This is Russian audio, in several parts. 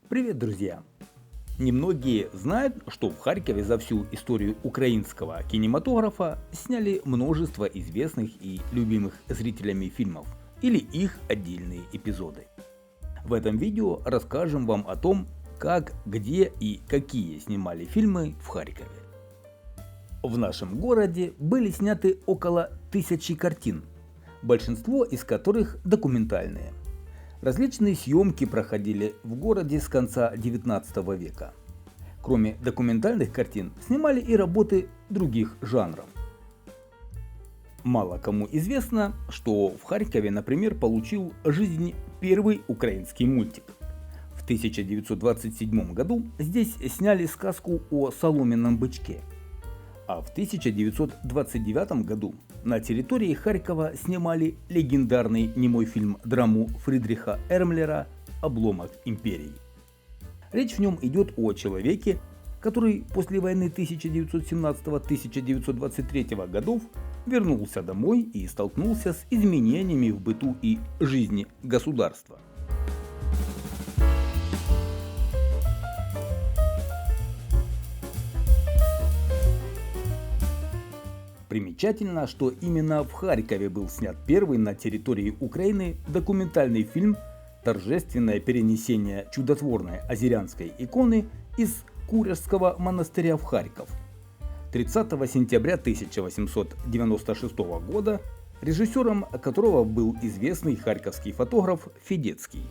Привет, друзья! Немногие знают, что в Харькове за всю историю украинского кинематографа сняли множество известных и любимых зрителями фильмов или их отдельные эпизоды. В этом видео расскажем вам о том, как, где и какие снимали фильмы в Харькове. В нашем городе были сняты около 1000 картин, большинство из которых документальные. Различные съемки проходили в городе с конца 19 века. Кроме документальных картин, снимали и работы других жанров. Мало кому известно, что в Харькове, например, получил жизнь первый украинский мультик. В 1927 году здесь сняли сказку о соломенном бычке. А в 1929 году на территории Харькова снимали легендарный немой фильм-драму Фридриха Эрмлера «Обломок империи». Речь в нем идет о человеке, который после войны 1917-1923 годов вернулся домой и столкнулся с изменениями в быту и жизни государства. Примечательно, что именно в Харькове был снят первый на территории Украины документальный фильм «Торжественное перенесение чудотворной азерянской иконы из Куряжского монастыря в Харьков». 30 сентября 1896 года, режиссером которого был известный харьковский фотограф Федецкий.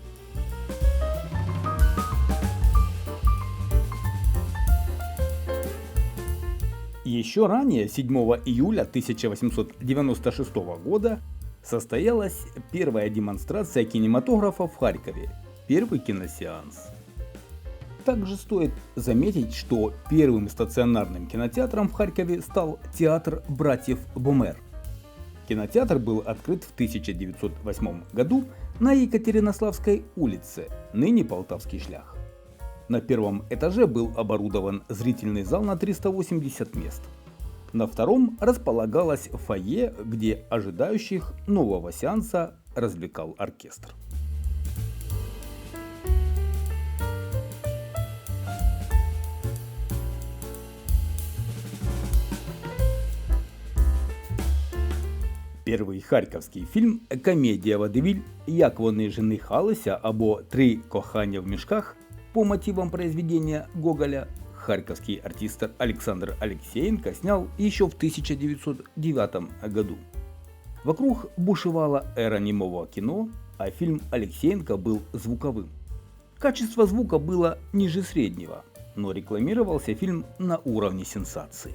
Еще ранее, 7 июля 1896 года, состоялась первая демонстрация кинематографа в Харькове, первый киносеанс. Также стоит заметить, что первым стационарным кинотеатром в Харькове стал театр братьев Бомер. Кинотеатр был открыт в 1908 году на Екатеринославской улице, ныне Полтавский шлях. На первом этаже был оборудован зрительный зал на 380 мест. На втором располагалось фойе, где ожидающих нового сеанса развлекал оркестр. Перший харківський фільм «Комедія водевіль. Як вони женихалися» або «Три кохання в мішках» по мотивам произведения Гоголя харьковский артист Александр Алексеенко снял еще в 1909 году. Вокруг бушевала эра немого кино, а фильм Алексеенко был звуковым. Качество звука было ниже среднего, но рекламировался фильм на уровне сенсации.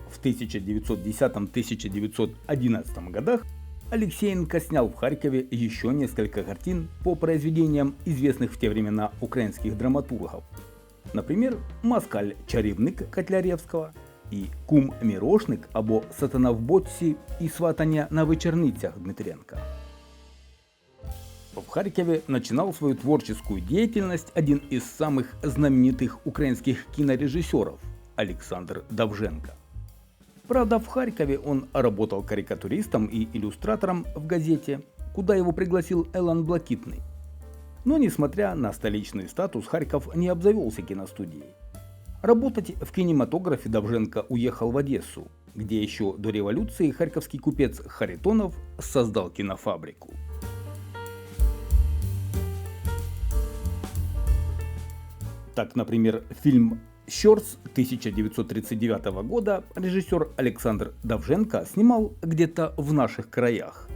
В 1910-1911 годах Алексеенко снял в Харькове еще несколько картин по произведениям известных в те времена украинских драматургов. Например, «Москаль-чарівник» Котляревского и «Кум-мірошник» або «Сатана в бочці» и «Сватання на вечерницях» Дмитренко. В Харькове начинал свою творческую деятельность один из самых знаменитых украинских кинорежиссеров Александр Довженко. Правда, в Харькове он работал карикатуристом и иллюстратором в газете, куда его пригласил Элан Блакитный. Но, несмотря на столичный статус, Харьков не обзавелся киностудией. Работать в кинематографе Довженко уехал в Одессу, где еще до революции харьковский купец Харитонов создал кинофабрику. Так, например, фильм «Щорс» 1939 года режиссер Александр Довженко снимал где-то в наших краях.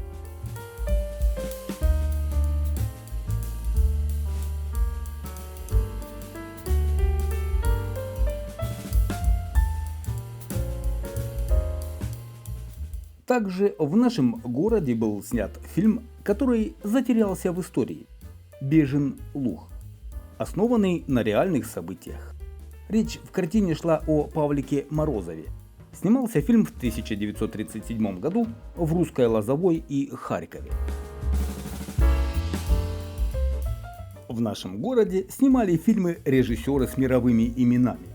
Также в нашем городе был снят фильм, который затерялся в истории «Бежин луг», основанный на реальных событиях. Речь в картине шла о Павлике Морозове. Снимался фильм в 1937 году в Русской Лозовой и Харькове. В нашем городе снимали фильмы режиссеры с мировыми именами.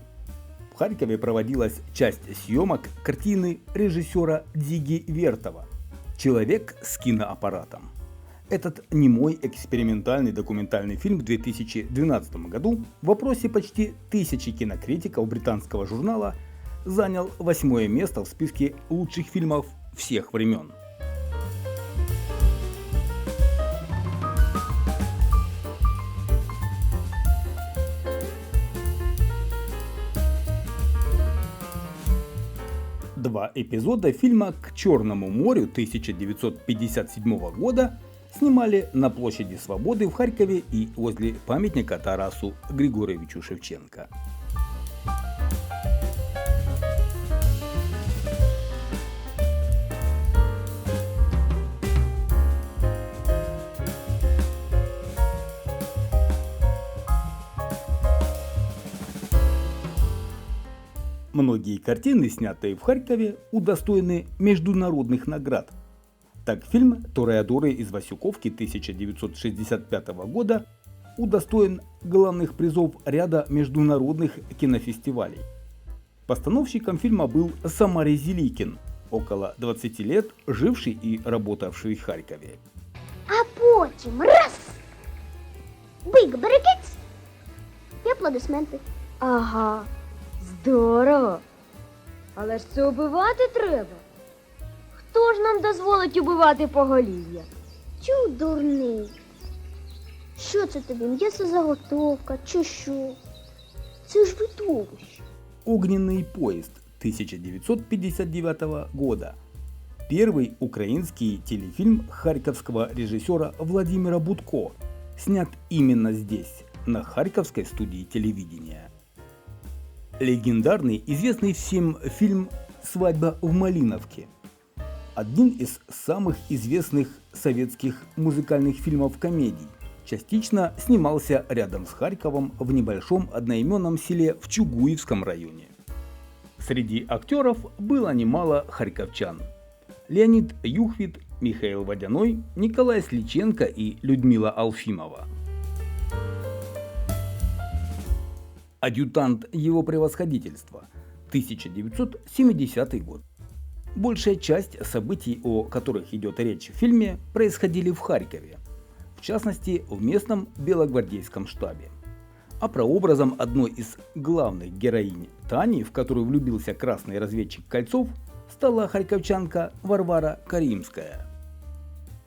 В Харькове проводилась часть съемок картины режиссера Дзиги Вертова «Человек с киноаппаратом». Этот немой экспериментальный документальный фильм в 2012 году в опросе почти 1000 кинокритиков британского журнала занял 8-е место в списке лучших фильмов всех времен. Два эпизода фильма «К Черному морю» 1957 года снимали на площади Свободы в Харькове и возле памятника Тарасу Григорьевичу Шевченко. Многие картины, снятые в Харькове, удостоены международных наград. Так фильм «Тореадоры из Васюковки» 1965 года удостоен главных призов ряда международных кинофестивалей. Постановщиком фильма был Самарий Зеликин, около 20 лет живший и работавший в Харькове. А потім раз! Биг берекець і аплодисменти. Ага, здорово. Але ж це убивати треба. Хто ж нам дозволить убивати поголів'я? Чу, дурний. Що це тобі, м'ясозаготовка чи що? Це ж видовище. «Огненный поезд» 1959 года. Первый украинский телефильм харьковского режиссера Владимира Будко, снят именно здесь, на Харьковской студии телевидения. Легендарный, известный всем фильм «Свадьба в Малиновке». Один из самых известных советских музыкальных фильмов-комедий. Частично снимался рядом с Харьковом в небольшом одноименном селе в Чугуевском районе. Среди актеров было немало харьковчан. Леонид Юхвит, Михаил Водяной, Николай Сличенко и Людмила Алфимова. «Адъютант его превосходительства» 1970 год. Большая часть событий, о которых идет речь в фильме, происходили в Харькове, в частности в местном белогвардейском штабе. А прообразом одной из главных героинь Тани, в которую влюбился красный разведчик Кольцов, стала харьковчанка Варвара Каримская.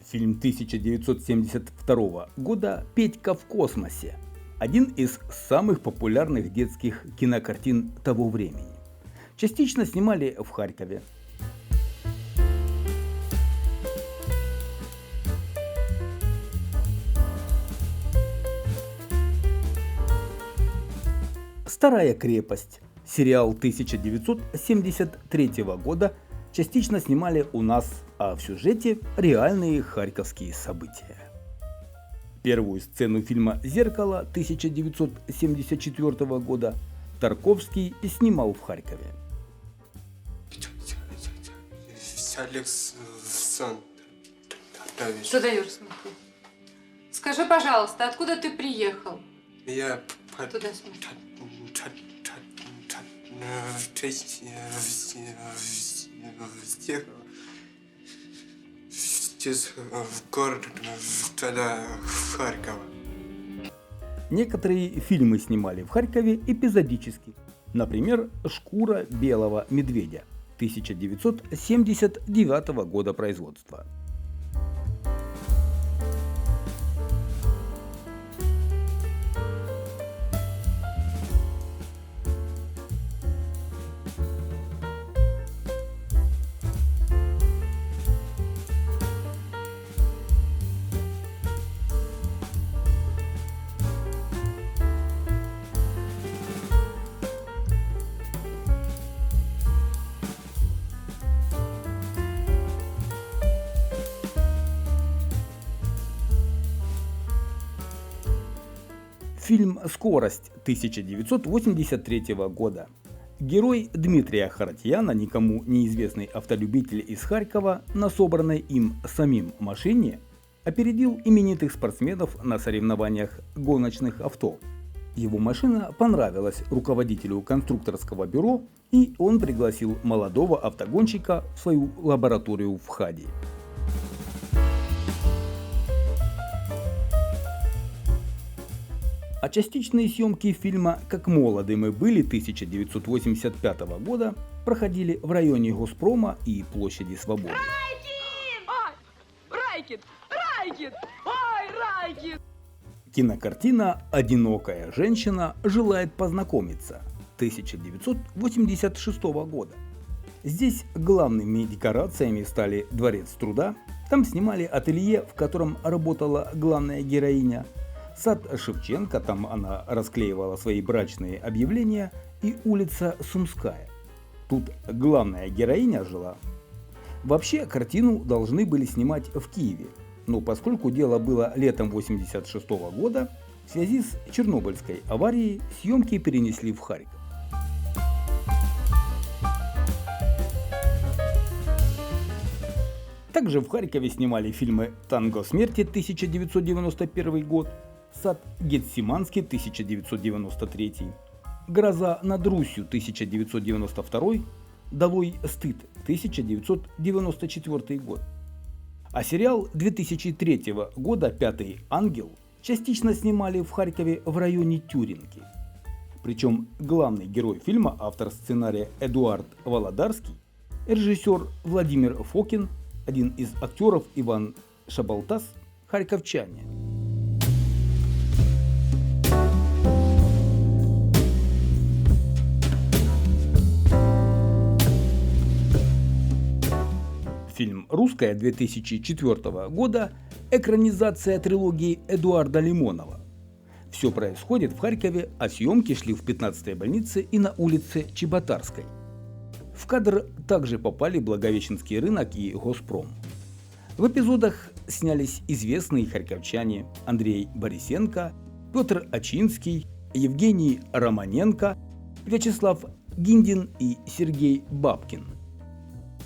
Фильм 1972 года «Петька в космосе» – один из самых популярных детских кинокартин того времени. Частично снимали в Харькове. «Старая крепость» – сериал 1973 года, частично снимали у нас, а в сюжете реальные харьковские события. Первую сцену фильма «Зеркало» 1974 года Тарковский снимал в Харькове. Александр Давидович. Что даешь смотри? Скажи, пожалуйста, откуда ты приехал? Я Туда смотри. в город тогда в Харьков. Некоторые фильмы снимали в Харькове эпизодически. Например, «Шкура белого медведя» 1979 года производства. Фильм «Скорость» 1983 года. Герой Дмитрия Харатьяна, никому неизвестный автолюбитель из Харькова, на собранной им самим машине опередил именитых спортсменов на соревнованиях гоночных авто. Его машина понравилась руководителю конструкторского бюро, и он пригласил молодого автогонщика в свою лабораторию в Хаде. А частичные съемки фильма «Как молоды мы были» 1985 года проходили в районе Госпрома и площади Свободы. Райкин! Райкин! Ой, Райкин! Кинокартина «Одинокая женщина желает познакомиться» 1986 года. Здесь главными декорациями стали Дворец труда, там снимали ателье, в котором работала главная героиня, сад Шевченко, там она расклеивала свои брачные объявления, и улица Сумская. Тут главная героиня жила. Вообще картину должны были снимать в Киеве, но поскольку дело было летом 1986 года, в связи с Чернобыльской аварией съемки перенесли в Харьков. Также в Харькове снимали фильмы «Танго смерти» 1991 год, «Сад Гетсиманский» 1993, «Гроза над Русью» 1992, «Долой стыд» 1994 год. А сериал 2003 года «Пятый ангел» частично снимали в Харькове в районе Тюринки. Причем главный герой фильма, автор сценария Эдуард Володарский, режиссер Владимир Фокин, один из актеров Иван Шабалтас, харьковчане. Фильм «Русская» 2004 года – экранизация трилогии Эдуарда Лимонова. Все происходит в Харькове, а съемки шли в 15-й больнице и на улице Чеботарской. В кадр также попали Благовещенский рынок и Госпром. В эпизодах снялись известные харьковчане Андрей Борисенко, Петр Ачинский, Евгений Романенко, Вячеслав Гиндин и Сергей Бабкин.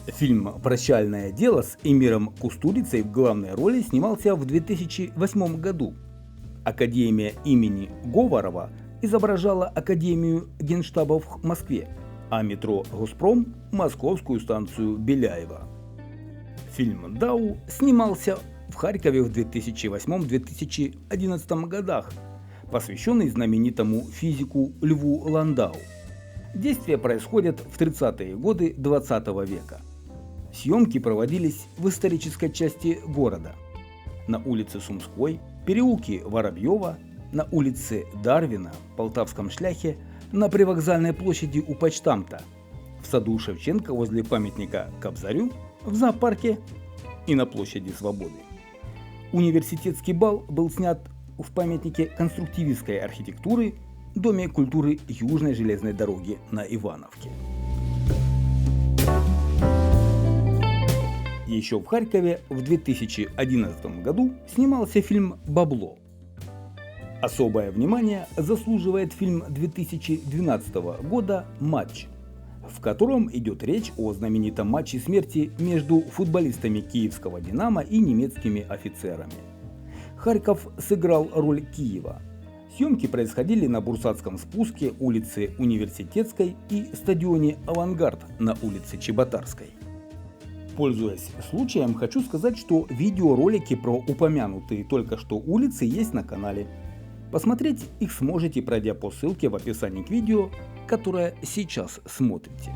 Фильм «Прощальное дело» с Эмиром Кустурицей в главной роли снимался в 2008 году. Академия имени Говорова изображала Академию Генштаба в Москве, а метро «Госпром» – московскую станцию Беляева. Фильм «Дау» снимался в Харькове в 2008-2011 годах, посвященный знаменитому физику Льву Ландау. Действия происходят в 30-е годы 20 века. Съемки проводились в исторической части города. На улице Сумской, переулке Воробьева, на улице Дарвина, Полтавском шляхе, на привокзальной площади у почтамта, в саду Шевченко возле памятника Кобзарю, в зоопарке и на площади Свободы. Университетский бал был снят в памятнике конструктивистской архитектуры, Доме культуры Южной железной дороги на Ивановке. Еще в Харькове в 2011 году снимался фильм «Бабло». Особое внимание заслуживает фильм 2012 года «Матч», в котором идет речь о знаменитом матче смерти между футболистами киевского «Динамо» и немецкими офицерами. Харьков сыграл роль Киева. Съемки происходили на Бурсатском спуске, улице Университетской и стадионе «Авангард» на улице Чеботарской. Пользуясь случаем, хочу сказать, что видеоролики про упомянутые только что улицы есть на канале. Посмотреть их сможете, пройдя по ссылке в описании к видео, которое сейчас смотрите.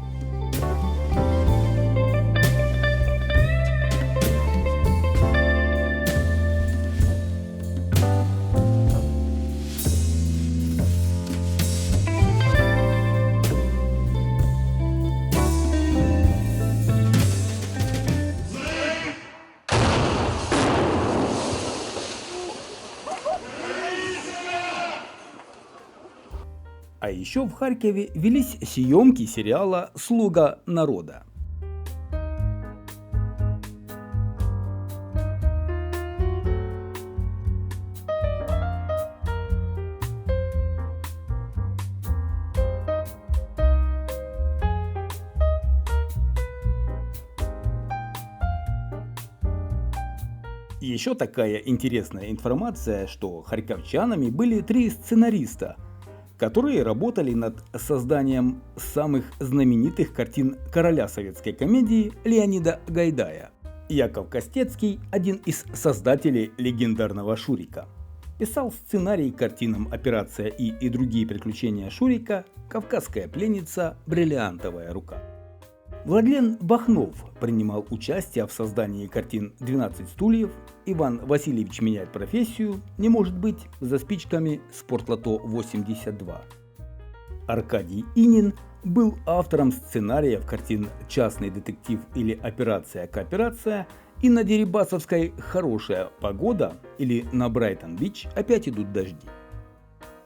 А еще в Харькове велись съемки сериала «Слуга народа». Еще такая интересная информация, что харьковчанами были 3 сценариста, которые работали над созданием самых знаменитых картин короля советской комедии Леонида Гайдая. Яков Костецкий – один из создателей легендарного Шурика. Писал сценарий к картинам «Операция и другие приключения Шурика», «Кавказская пленница», «Бриллиантовая рука». Владлен Бахнов принимал участие в создании картин «12 стульев», «Иван Васильевич меняет профессию», «Не может быть», «За спичками», «Спортлото 82». Аркадий Инин был автором сценариев картин «Частный детектив» или «Операция-кооперация» и на Дерибасовской «Хорошая погода» или на Брайтон-Бич «Опять идут дожди».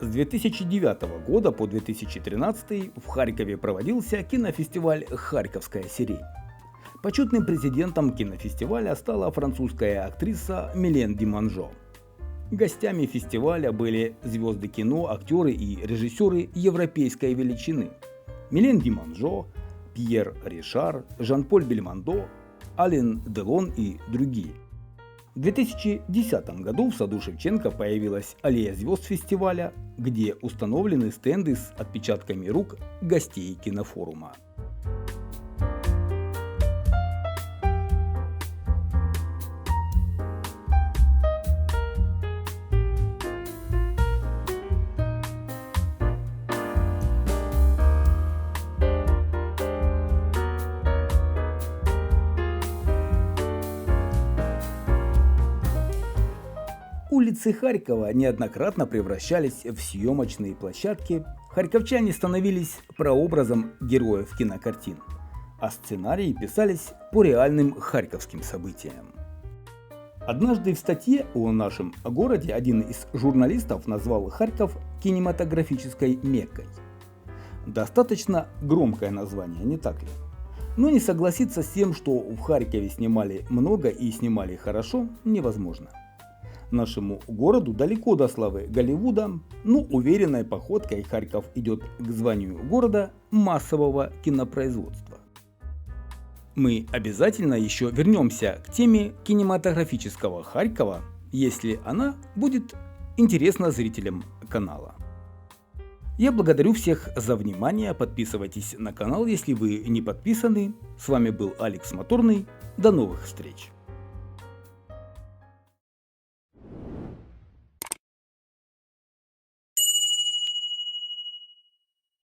С 2009 года по 2013 в Харькове проводился кинофестиваль «Харьковская сирень». Почетным президентом кинофестиваля стала французская актриса Милен Диманжо. Гостями фестиваля были звезды кино, актеры и режиссеры европейской величины. Милен Диманжо, Пьер Ришар, Жан-Поль Бельмондо, Ален Делон и другие. В 2010 году в саду Шевченко появилась аллея звезд фестиваля, где установлены стенды с отпечатками рук гостей кинофорума. Улицы Харькова неоднократно превращались в съемочные площадки, харьковчане становились прообразом героев кинокартин, а сценарии писались по реальным харьковским событиям. Однажды в статье о нашем городе один из журналистов назвал Харьков кинематографической Меккой. Достаточно громкое название, не так ли? Но не согласиться с тем, что в Харькове снимали много и снимали хорошо, невозможно. Нашему городу далеко до славы Голливуда, но уверенной походкой Харьков идет к званию города массового кинопроизводства. Мы обязательно еще вернемся к теме кинематографического Харькова, если она будет интересна зрителям канала. Я благодарю всех за внимание, подписывайтесь на канал, если вы не подписаны. С вами был Алекс Моторный, до новых встреч!